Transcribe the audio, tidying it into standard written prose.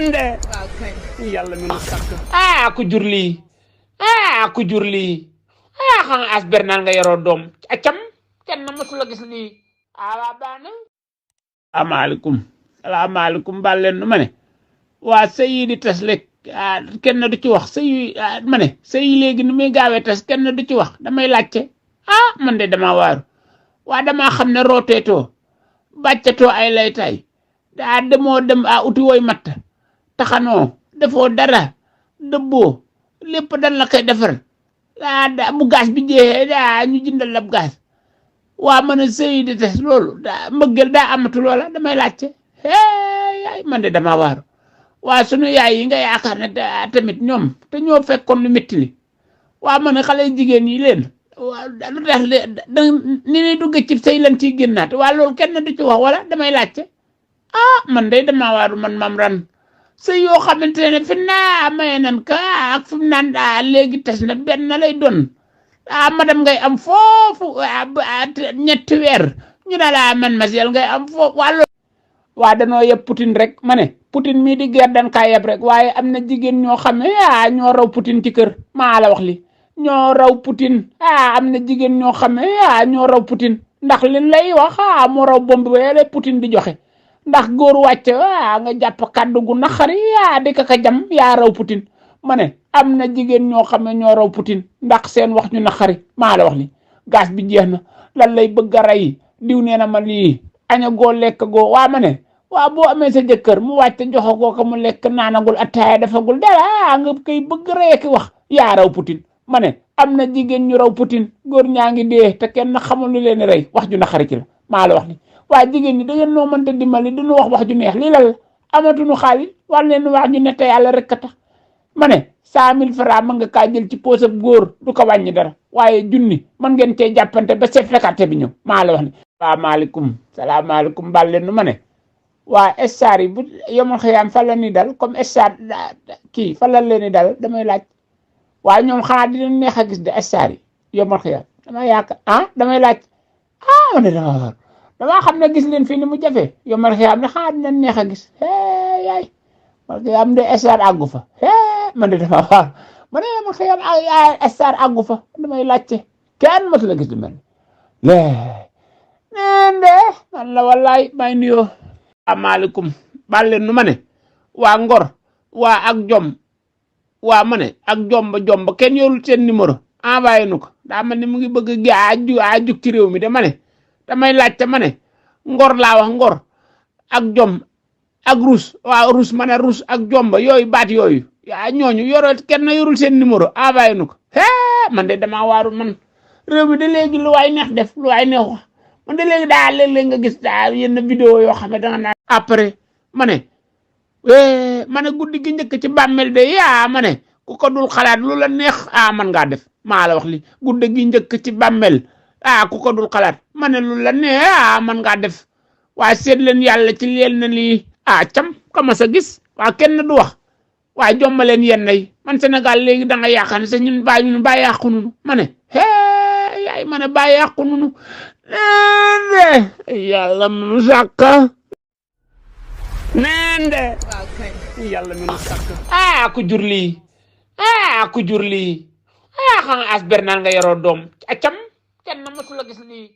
nende yàlla mi nu sàkk ku jur lii ku jur lii xanaa as bernal nga yoroo doom acam kenn mësula gis lii waa baana salaamaaleykum baal leen nu ma ne waa sëy yi di tas lekk kenn du ci wax sëy ma ne sëy yi léegi ni muy gaawee tas kenn du ci wax damay laajte man de dama waaru waa damaa xam ne rooteetoo bàccatoo ay laytaay daa demoo dem uti woy matt taxanoo defoo dara dëbboo lépp dan la koy defar bu gaas bi jeexee ñu jëndal lab gaas waa mën a sëy di tes loolu mbëggeel daa amatu loola damay laajte yaay man de dama waaru waa sunu yaay yi nga yaakaar ne tamit ñoom te ñoo fekkoon lu métti li waa mën a xale jigéen yi leen waa lu tax ni ñuy dugg ci sëy lan ciy génnaat waa loolu kenn du ci wax wala damay laajte man de dama waaru man mam ran sëy yoo xamante ne fi naa maye nan ka ak fi mu naan léegi tes na benn lay doon madame ngay am foofu ñetti weer ñu ne la man Masiel ngay am foofu waa danoo yeb Poutine rek ma ne Poutine mii di guerre dan kaa yeb rek waaye am na jigéen ñoo xam ne ñoo raw Poutine ci kër maa la wax li ñoo raw Poutine am na jigéen ñoo xam ne ñoo raw Poutine ndax li lay wax moo raw bomb ba Poutine di joxe ndax góor wàcc nga jàpp kàddu gu naqari di ka jam yaa raw Poutine ma ne am na jigéen ñoo xam ne ñoo raw Poutine ndax seen wax ñu naqari maa la wax li gaz bi jeex na lan lay bëgg a rey diw nee na ma lii aña goo lekk goo waa ma ne waa boo amee sa jëkkër mu wàcc joxe goo ko mu lekk naanagul attaaya defagul dara nga koy bëgg reeki wax yaa raw Poutine ma ne am na jigéen ñu raw Poutine góor ñaa ngi dee te kenn xamul lu leen rey wax ju naqari ci la maa la wax li waa jigéen ñi da ngeen noo mënta dimbali duñu wax ju neex lii la amatuñu xaalis war leen wax ñu ne te yàlla rek a tax ma ne 100 000 francs mën nga kaa jël ci poosab góor du ko wàññi dara waaye junni mën ngeen cee jàppante ba seet fekkate bi ñëw maa la wax ni salaamaaleykum bal leen nu ma ne waa star yi bu yomul xëyaam fan la ni dal comme star kii fan la leen ni dal damay laaj waaye ñoom xanaa dina neex a gis de star yi yomul xëyaam dama yaakaar damay laaj ma ne dama xam ne gis leen fii ni mu jafe yomul xëyaam ne xanaa dina neex a gis yaay parce que am de star àggu fa man de dama waar ma ne ma xëy am star àggu fa damay laajte kenn mosu la gis lu mel neen de man la wallaay may nuyoo asalaamaaleykum baal leen nu ma ne waa ngor waa ak jom waa ma ne ak jomba kenn yorul seen numéro envoyé nu ko daa mel ni mu ngi bëgg a jug ci réew mi de ma ne damay laajte ma ne ngor laa wax ngor ak jom ak rus waaw rus ma ne rus ak jomba yooyu baat yooyu ñooñu kenn yorul seen numéro envoyé nu ko man de dama waaru man réew mi de léegi lu waay neex def lu waay neex wax man de léegi daa léeg-léeg nga gis daa yenn vidéo yoo xam ne danga naan après ma ne guddi gi njëkk ci bàmmeel de ma ne ku ko dul xalaat lu la neex man ngaa def maa la wax li guddi gi njëkk ci bàmmeel ku ko dul xalaat ma ne lu la neex man ngaa def waaye seet leen yàlla ci leen na lii cam kama sa gis waa kenn du wax waaye jombaleen yenn yi man Sénégal léegi da nga yaakaar ne sa ñun baa yàqu nunu ma ne yaay ma ne baa yàqu nunu yàlla mu sàkk neen de yàlla mi nu sàkk ku jur lii ku jur lii xanaa as bernal nga yoroo doom acam kenn mësula gis lii